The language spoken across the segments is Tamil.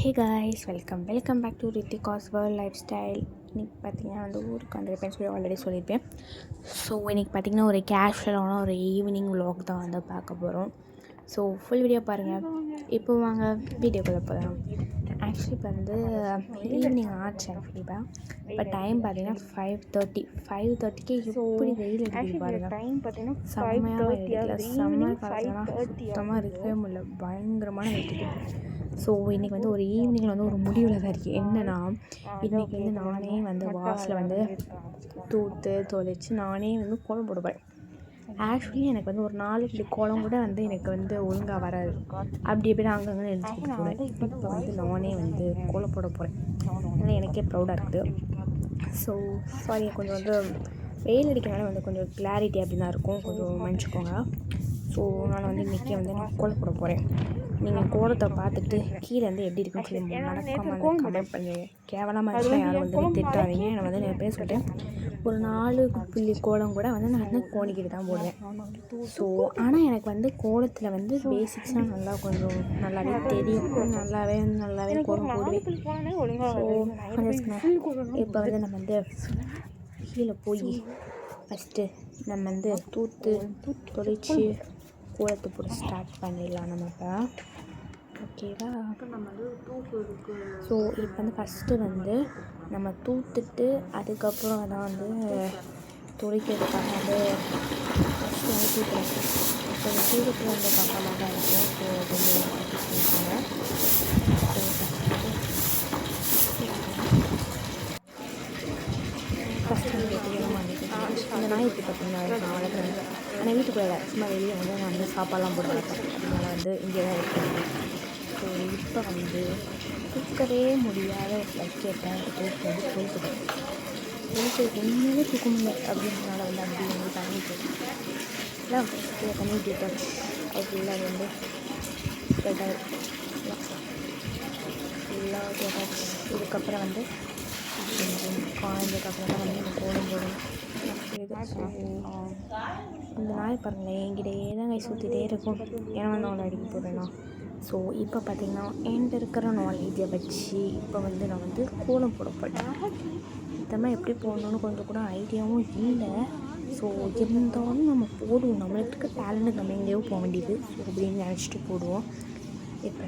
Hey guys, welcome back to Ritika's world lifestyle. இன்றைக்கி பார்த்திங்கன்னா ஊருக்கு வந்திருப்பேன்னு சொல்லி ஆல்ரெடி சொல்லியிருப்பேன். ஸோ இன்றைக்கி பார்த்திங்கன்னா ஒரு கேஷுவலான ஒரு ஈவினிங் vlog தான் வந்து பார்க்க போகிறோம். ஸோ ஃபுல் வீடியோ பாருங்கள். இப்போ வாங்க வீடியோக்குள்ளே போகலாம். ஆக்சுவலி இப்போ வந்து ஈவினிங் ஆச்சு ஆக்சுவலிப்பா. இப்போ டைம் பார்த்திங்கன்னா 5:30க்கு எப்படி வெயில் அடிக்குது பாருங்கள். செம்மையாக வெயில், செம்ம காலத்துலாம் சுத்தமாக இருக்கவே முடியல, பயங்கரமான வெயில். ஸோ இன்றைக்கி வந்து ஒரு ஈவினிங்கில் வந்து ஒரு முடிவில் தான் இருக்குது. என்னென்னா, இன்றைக்கி வந்து நானே வந்து வாசலில் வந்து தூத்து தொலைச்சி நானே வந்து கோலம் போட போகிறேன். ஆக்சுவலி எனக்கு வந்து ஒரு 4 கோலம் கூட வந்து எனக்கு வந்து ஒழுங்காக வராது. அப்படி எப்படி அங்கங்கே எழுதிக்கிட்டு போகிறேன். இப்போ வந்து நானே வந்து கோலம் போட போகிறேன். அதனால் எனக்கே ப்ரௌடாக இருக்குது. ஸோ சாரி, கொஞ்சம் வந்து வெயில் அடிக்கிறனால வந்து கொஞ்சம் கிளாரிட்டி அப்படி தான் இருக்கும், கொஞ்சம் மன்னிச்சிக்கோங்க. ஸோ நான் வந்து இன்றைக்கி வந்து நான் கோலம் போட போகிறேன். நீங்கள் கோலத்தை பார்த்துட்டு கீழே வந்து எப்படி இருக்குன்னு சொல்லி நடக்காமல் கமெண்ட் பண்ணுங்க. கேவலமாக இருந்துச்சுன்னா யாரும் வந்து திட்டாதீங்க. நான் வந்து நிறைய பேர் சொல்லிட்டேன், ஒரு 4 கோலம் கூட வந்து நான் வந்து கோணிக்கிட்டு தான் போடுவேன். ஸோ ஆனால் எனக்கு வந்து கோலத்தில் வந்து பேசிக்ஸாக நல்லா கொஞ்சம் நல்லாவே தெரியும், நல்லாவே கோலம் போடுவேன். ஸோ இப்போ வந்து நம்ம வந்து கீழே போய் ஃபஸ்ட்டு நம்ம வந்து தூத்து தொலைச்சி கோலத்தை போட ஸ்டார்ட் பண்ணிடலாம் நம்ம இப்போ. ஓகேவா? ஸோ இப்போ வந்து ஃபஸ்ட்டு வந்து நம்ம தூத்துட்டு அதுக்கப்புறம் தான் வந்து துடைக்கிறதுக்காக வந்து ஃபஸ்ட்டு வந்து தூத்துறேன். ஸோ தூரத்தில் வந்து பக்கமாக தான் இருக்கும். ஸோ கொஞ்சம் பண்ணிக்கோங்க. ஃபஸ்ட்டு வந்து தெரியாமல் இந்த நாய் எப்படி பார்த்தீங்கன்னா நான் வளர்க்குறேன். ஆனால் வீட்டுக்குள்ளே சும்மா வெளியே வந்து நான் வந்து சாப்பாடெலாம் போட்டு வளர்ப்பேன். அதனால் வந்து இங்கே தான் இருக்கேன். ஸோ இப்போ வந்து தூக்கவே முடியாத வைக்கேட்டேன் தூக்கி வந்து தூக்குறேன். உண்மையிலே தூக்க முடியல அப்படின்றனால வந்து அப்படி வந்து தண்ணி போட்டேன். தண்ணி ஊற்றிட்டாச்சு. அப்படிலாம் அது வந்து ஃபுல்லாக கேட்டாச்சு. இதுக்கப்புறம் வந்து கொஞ்சம் காய்ஞ்சதுக்கப்புறம் தான் வந்து நம்ம கோலம் போடணும். இந்த நாய் பாருங்களேன், என்கிட்டயே தான் சுற்றிட்டே இருக்கும். ஏன்னா வந்து அவளை அடிக்க போடுறேன்னா. ஸோ இப்போ பார்த்திங்கன்னா என்கிட்ட இருக்கிற நாலேஜை வச்சு இப்போ வந்து நான் வந்து கோலம் போட போட்டேன். இதெல்லாம் எப்படி போடணுன்னு கொஞ்சம் கூட ஐடியாவும் இல்லை. ஸோ இருந்தாலும் நம்ம போடுவோம், நம்மளுக்கு டேலண்ட், நம்ம எங்கேயோ போக வேண்டியது. ஸோ அப்படின்னு நினச்சிட்டு போடுவோம். இப்போ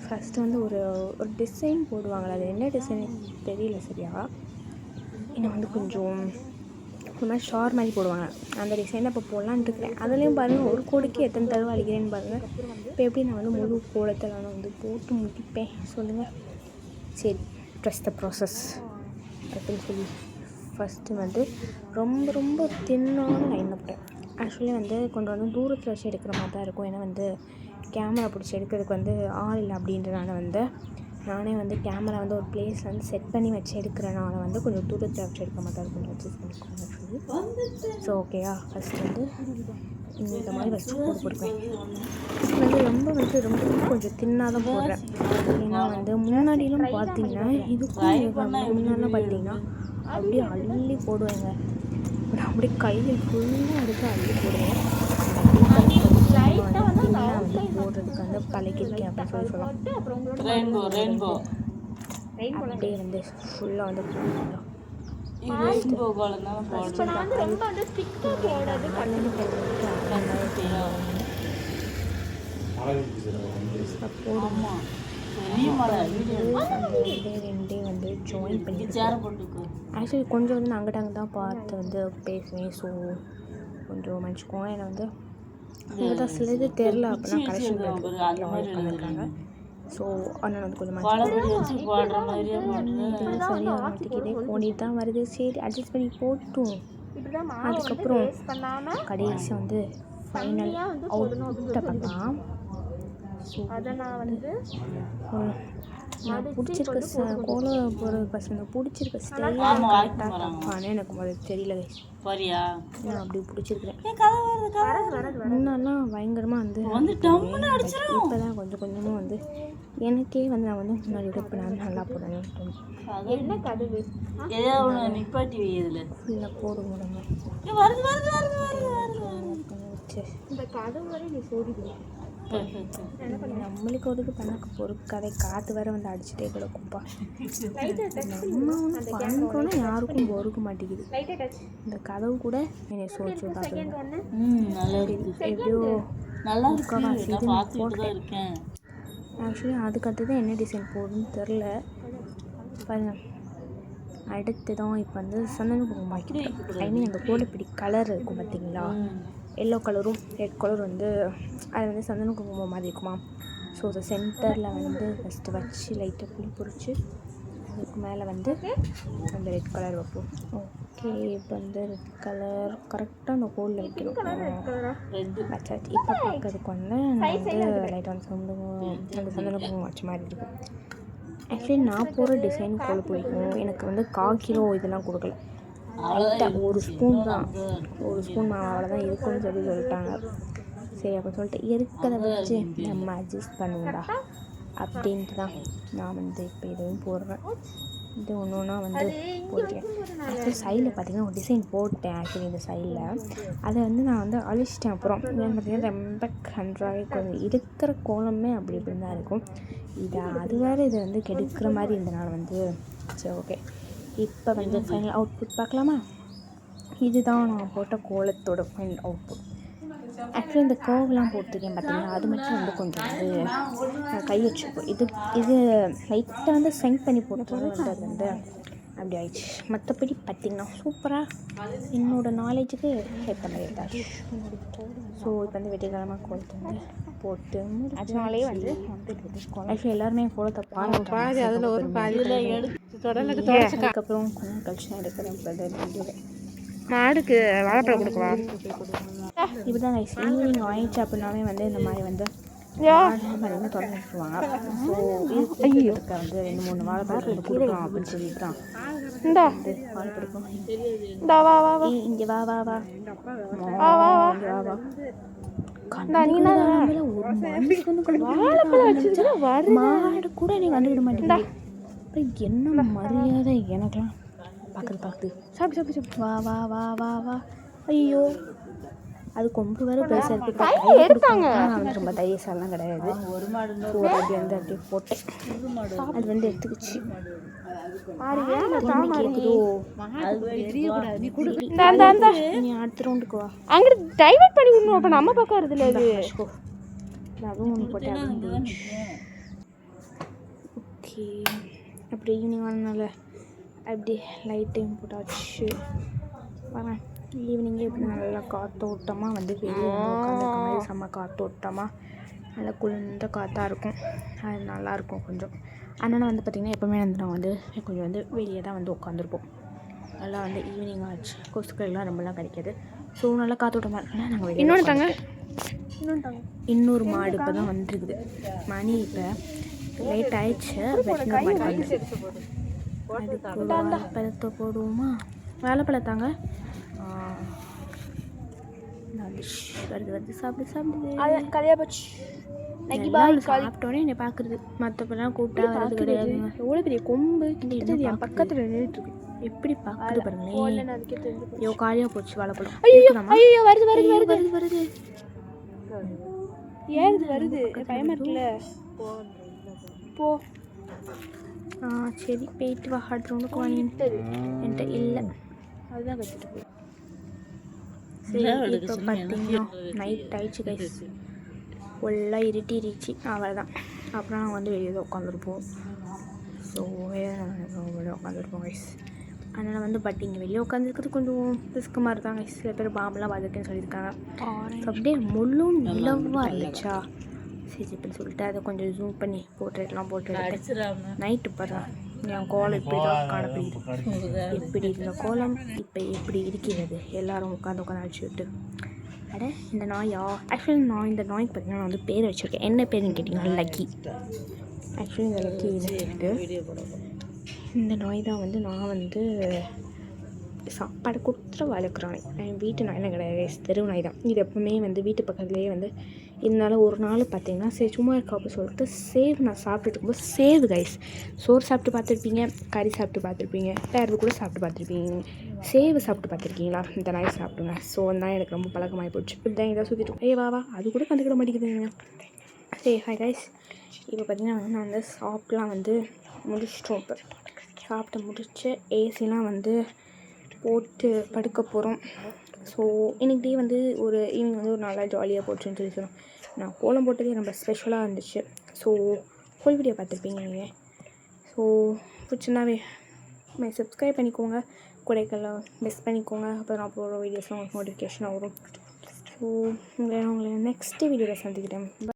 ஃபஸ்ட்டு வந்து ஒரு டிசைன் போடுவாங்களே, அது என்ன டிசைன் தெரியல சரியா. இன்னும் வந்து கொஞ்சம் ஒரு மாதிரி ஷார் மாதிரி போடுவாங்க, அந்த டிசைனை இப்போ போடலான்ட்டு இருக்கிறேன். அதுலேயும் பாருங்கள், ஒரு கோடுக்கு எத்தனை தடவை அடிக்கிறேன்னு பாருங்கள். இப்போ எப்படி நான் வந்து முழு கோலத்தில் நான் வந்து போட்டு முடிப்பேன் சொல்லுங்கள். சரி, ட்ரஸ்ட் த ப்ராசஸ் அப்படின்னு சொல்லி ஃபஸ்ட்டு வந்து ரொம்ப தின்னான லைன் போட்டேன். ஆக்சுவலி வந்து கொஞ்சம் வந்து தூரத்தில் வச்சு எடுக்கிற மாதிரி தான் இருக்கும். ஏன்னா வந்து கேமரா பிடிச்சி எடுக்கிறதுக்கு வந்து ஆள் இல்லை அப்படின்றனால வந்து நானே வந்து கேமரா வந்து ஒரு பிளேஸில் வந்து செட் பண்ணி வச்சு எடுக்கிறனால வந்து கொஞ்சம் தூரத்தில் வச்சு எடுக்க மாதிரி இருக்கும். கொஞ்சம் அட்ஜஸ்ட் பண்ணிக்கோங்க ஆக்சுவலி. ஸோ ஓகேயா, ஃபஸ்ட்டு வந்து இந்த மாதிரி ஃபஸ்ட்டு போடுவேன். வந்து ரொம்ப கொஞ்சம் தின்னாக தான் போடுறேன். ஏன்னா வந்து முன்னாடிலாம் பார்த்தீங்கன்னா இதுக்கும் முன்னாடிலாம் பார்த்தீங்கன்னா அப்படியே அள்ளி போடுவேங்க. அப்படியே கையில் ஃபுல்லாக எடுத்து அள்ளி போடுவேன். வந்து போடுறதுக்கு வந்து பழகிருக்கேன் அப்படின்னு சொல்லலாம். அப்படியே வந்து ஃபுல்லாக வந்து போடலாம். ரெண்டே வந்து ஜாயின் பண்ணியிருக்கேன். ஆக்சுவலி கொஞ்சம் வந்து நான் அங்கிட்ட தான் பார்த்து வந்து பேசுவேன். ஸோ கொஞ்சம் மன்னிச்சுக்கோங்க. ஏன்னா வந்து தான் சில இது தெரில அப்படின்னா கரெக்ஷன் பண்ணியிருக்காங்க. ஸோ அதனால் வந்து கொஞ்சம் சரியாக மாட்டிக்கிட்டே ஓடிட்டு தான் வருது. சரி, அட்ஜஸ்ட் பண்ணி போட்டும். அதுக்கப்புறம் கடைசி வந்து ஃபைனல் அவுட்டை பார்க்கலாம். ஸோ அதை நான் வந்து நான் பிடிச்சிருக்க கோலம் போடுறது பசங்க பிடிச்சிருக்க ஸ்டைல் கரெக்டாக தப்பானே எனக்கு முதல்ல தெரியல. நான் அப்படி பிடிச்சிருக்கிறேன். முன்னாடிலாம் பயங்கரமாக வந்து இப்போ தான் கொஞ்சம் கொஞ்சமாக வந்து எனக்கே வந்து நான் வந்து முன்னாடி விட இப்போ நான் நல்லா போடணும்னு தோணும். ஃபுல்லாக போடுவோம் நம்ம. இந்த கதவு வரை நீ போடுது நம்மளுக்கு ஒரு இது பண்ண பொறுக்காதே, காற்று வேற வந்து அடிச்சுட்டே கிடக்கும்ப்பா. நம்ம ஒன்று பண்ணுறோன்னா யாருக்கும் பொறுக்க மாட்டேங்குது. இந்த கதவு கூட என்னை சோச்சு பார்க்குறேன். எப்படியோ முக்கால்வாசி இது நான் போட்டேன். ஆக்சுவலி அதுக்கடுத்து தான் என்ன டிசைன் போடுன்னு தெரில. பாருங்க, அடுத்து தான் இப்போ வந்து சந்தன குங்குமம் வைக்கிறேன். ஐ மீன் அந்த கோலப்பிடி கலர் இருக்கும் பார்த்தீங்களா, எல்லோ கலரும் ரெட் கலர் வந்து அது வந்து சந்தன குங்குமம் மாதிரி இருக்குமா. ஸோ அது சென்டரில் வந்து ஃபஸ்ட்டு வச்சு லைட்டாக புளி பொறிச்சு அதுக்கு மேலே வந்து அந்த ரெட் கலர் வைப்போம். ஓகே, இப்போ வந்து ரெட் கலர் கரெக்டாக அந்த ஹோலில் வைக்கணும். வச்சாச்சு. இப்போ பார்க்கறதுக்கு வந்து நான் வந்து லைட்டாக வந்து அந்த சந்தன குங்குமம் வச்ச மாதிரி இருக்கும். ஆக்சுவலி நான் போகிற டிசைன் கோல பிடிக்கும். எனக்கு வந்து 1/4 கிலோ இதெல்லாம் கொடுக்கல, லைட்டாக 1 ஸ்பூன் தான், 1 ஸ்பூன் மாவு அவ்வளோதான் இருக்கும்னு சொல்லிட்டாங்க. சரி அப்படின்னு சொல்லிட்டு இருக்கிறத வச்சு நம்ம அட்ஜஸ்ட் பண்ணுவோம்டா அப்படின்ட்டு தான் நான் வந்து இப்போ இதுவும் போடுறேன். இது ஒன்று ஒன்றா வந்து போட்டேன். ஆக்சுவலி சைடில் பார்த்திங்கன்னா ஒரு டிசைன் போட்டேன். ஆக்சுவலி இந்த சைடில் அதை வந்து நான் வந்து அழிச்சிட்டேன். அப்புறம் ஏன்னு பார்த்திங்கன்னா ரொம்ப கன்றாகவே கொஞ்சம் இருக்கிற கோலமே அப்படி இப்படி தான் இருக்கும். அது வேறு இதை வந்து கெடுக்கிற மாதிரி இருந்தனால வந்து சரி ஓகே. இப்போ வந்து ஃபைனல் அவுட்புட் பார்க்கலாமா? இதுதான் நான் போட்ட கோலத்தோட ஃபைனல் அவுட்புட். ஆக்சுவலி இந்த கர்வ்லாம் போட்டிருக்கேன் பார்த்தீங்கன்னா, அது மட்டும் வந்து கொஞ்சம் வந்து கை வச்சுருக்கோம். இது லைட்டாக வந்து ஸ்ட்ரெங்க் பண்ணி போட்டது வந்து அது வந்து அப்படி ஆயிடுச்சு. மற்றபடி பார்த்திங்கன்னா சூப்பராக என்னோடய நாலேஜுக்கு ஏற்ற மாதிரி இருந்தாச்சு. ஸோ இப்போ வந்து வெற்றிகரமாக கோலத்தை வந்து போட்டு அதனாலே வந்து ஆக்சுவலி எல்லாருமே கோலத்தை பாதி அதில் ஒரு பாதியில் அதுக்கப்புறம் கொஞ்சம் கழிச்சு தான் எடுக்கிறேன். மாடுக்கு வாழைப்பழம் கொடுக்குவா. இப்போ தான் ஈவினிங் ஆயிடுச்சு அப்படின்னாவே வந்து இந்த மாதிரி வந்து வாழைப்பழம் தொடர்ந்து வச்சுருவாங்க. ஸோ இருக்க வந்து 2-3 வாழைப்பழம் கொடுக்கலாம் அப்படின்னு சொல்லிட்டு தான் இந்த வாழைப்பழம் இங்கே வா வா வா வா வா மாடு கூட நீ வந்துவிட மாட்டேங்க. என்ன மரியாதை எனக்கெல்லாம் பார்த்து சாப்பிட்டு வா வா வா வா வா. ஐயோ, அது கொம்பு வேறு பெருசாக இருக்குது. ரொம்ப தைரியசாலாம் கிடையாது. அப்படி வந்து அப்படியே போட்டேன். அது வந்து எடுத்துக்கிச்சு. நீ அடுத்த ரவுண்டுக்கு வா. அங்கிட்டு டைவர்ட் பண்ணி விடணும். அப்போ நம்ம பக்கம் வருதுல்ல அது. அதுவும் ஒன்று போட்டேன். ஓகே, அப்படி ஈவினிங் வரனால அப்படி லைட்டையும் போட்டாச்சு. வரேன் ஈவினிங்கே இப்படி நல்லா காற்றோட்டமாக வந்து வெளியே வந்து உட்காந்துருக்க மாதிரி செம்ம காற்றோட்டமாக நல்லா குளிர்ந்த காற்றா இருக்கும். அது நல்லாயிருக்கும் கொஞ்சம். அதனால் வந்து பார்த்திங்கன்னா எப்போவுமே வந்து நான் வந்து கொஞ்சம் வந்து வெளியே தான் வந்து உட்காந்துருப்போம். நல்லா வந்து ஈவினிங் ஆச்சு, கொசுக்கள்லாம் ரொம்பலாம் கிடைக்காது. ஸோ நல்லா காற்றோட்டமாக இருக்குன்னா நாங்கள் வெளியே இன்னொரு மாடு இப்போ தான் வந்துருக்குது. மணி இப்போ லேட் ஆயிடுச்சு. இன்னொரு மாடு வந்து அதுக்கு வாழைப்பழத்தை போடுவோமா? வாழைப்பழத்தாங்க வருது சாப்பிடுது கதையா போச்சு. சாப்பிட்டோன்னே என்னை பார்க்குறது. மற்றப்பெல்லாம் கூப்பிட்டா வரது கிடையாது. எவ்வளோ பெரிய கொம்பு என் பக்கத்தில் நின்றுட்டுருக்கு. எப்படி பார்க்குறது பாருங்களேன். ஐயோ காலியாக போச்சு வாழைப்பழம். ஐயோ வருது வருது வருது வருது வருது ஏறுது வருது. பயமாக இருக்குல்ல. போ. சரி போயிட்டு வா. அடுத்த ரவுண்டுக்கு வாங்கிட்டு என்கிட்ட இல்லை. அதுதான் கற்றுட்டு போய். சரி இப்போ பார்த்தீங்கன்னா நைட் ஆயிடுச்சு கைஸ். ஃபுல்லாக இருட்டிடுச்சு. அவ்வளோதான். அப்புறம் நாங்கள் வந்து வெளியே தான் உட்காந்துருப்போம். ஸோ வெளியே உட்காந்துருப்போம் கைஸ். அதனால் வந்து பட் இங்கே வெளியே உட்காந்துருக்கிறது கொஞ்சம் ரிஸ்க்கு மாதிரி தான் கைஸ். சில பேர் பாம்பெல்லாம் பார்த்துருக்கேன்னு சொல்லியிருக்காங்க. ஸோ அப்படியே முழு நிலவாக இருந்துச்சா. சரி இப்படின்னு சொல்லிட்டு அதை கொஞ்சம் ஜூம் பண்ணி போட்டுலாம் போட்டு நைட்டு பாரு என் கோலம் இப்படி தான் காணப்படுது. எப்படி இருந்த கோலம் இப்போ எப்படி இருக்கிறது. எல்லோரும் உட்காந்து அடிச்சுட்டு அட இந்த நாயா. ஆக்சுவலி நான் இந்த நாய்க்கு பார்த்தீங்கன்னா நான் வந்து பேர் வச்சுருக்கேன். என்ன பேருன்னு கேட்டிங்கன்னா லக்கி. ஆக்சுவலி இந்த லக்கி இது இந்த நாய் தான் வந்து நான் வந்து சாப்பாடு கொடுத்துட்டு வளர்க்குறான். வீட்டு நாயெல்லாம் கிடையாது, தெரு நாய் தான். இது எப்பவுமே வந்து வீட்டு பக்கத்துலேயே வந்து இருந்தாலும் ஒரு நாள் பார்த்தீங்கன்னா சரி சும்மா இருக்கா அப்படின்னு சொல்லிட்டு சேவ் நான் சாப்பிட்டுட்டு இருக்கும்போது சேவ் கைஸ் சோறு சாப்பிட்டு பார்த்துருப்பீங்க, கறி சாப்பிட்டு பார்த்துருப்பீங்க, வேறு கூட சாப்பிட்டு பார்த்துருப்பீங்க. சேவை சாப்பிட்டு பார்த்துருக்கீங்களா? இந்த நாய் சாப்பிடுங்க. ஸோ அந்த நாய் எனக்கு ரொம்ப பழக்கமாகி போச்சு. இப்படி தான் ஏதாவது சுற்றிட்டு வா வா அது கூட கண்டுக்கிட மாட்டேங்குதுங்க. சரி ஹாய் கைஸ், இப்போ பார்த்தீங்கன்னா நான் வந்து சாப்பிட்லாம் வந்து முடிச்சிட்டோம். இப்போ சாப்பிட்டு முடிச்சு ஏசிலாம் வந்து போட்டு படுக்க போகிறோம். ஸோ இன்றைக்கி டே வந்து ஒரு ஈவினிங் வந்து ஒரு நல்லா ஜாலியாக போச்சுன்னு சொல்லி சொன்னோம். நான் கோலம் போட்டதே ரொம்ப ஸ்பெஷலாக இருந்துச்சு. ஸோ ஃபுல் வீடியோ பார்த்துருப்பீங்க நீங்கள். ஸோ பிடிச்சிருந்தாவே சப்ஸ்கிரைப் பண்ணிக்கோங்க, கூடைக்கெல்லாம் மிஸ் பண்ணிக்கோங்க. அப்போ நான் போகிற வீடியோஸ்லாம் உங்களுக்கு நோட்டிஃபிகேஷனாக வரும். ஸோ உங்களை நெக்ஸ்ட் வீடியோவில் சந்திக்கிறேன்.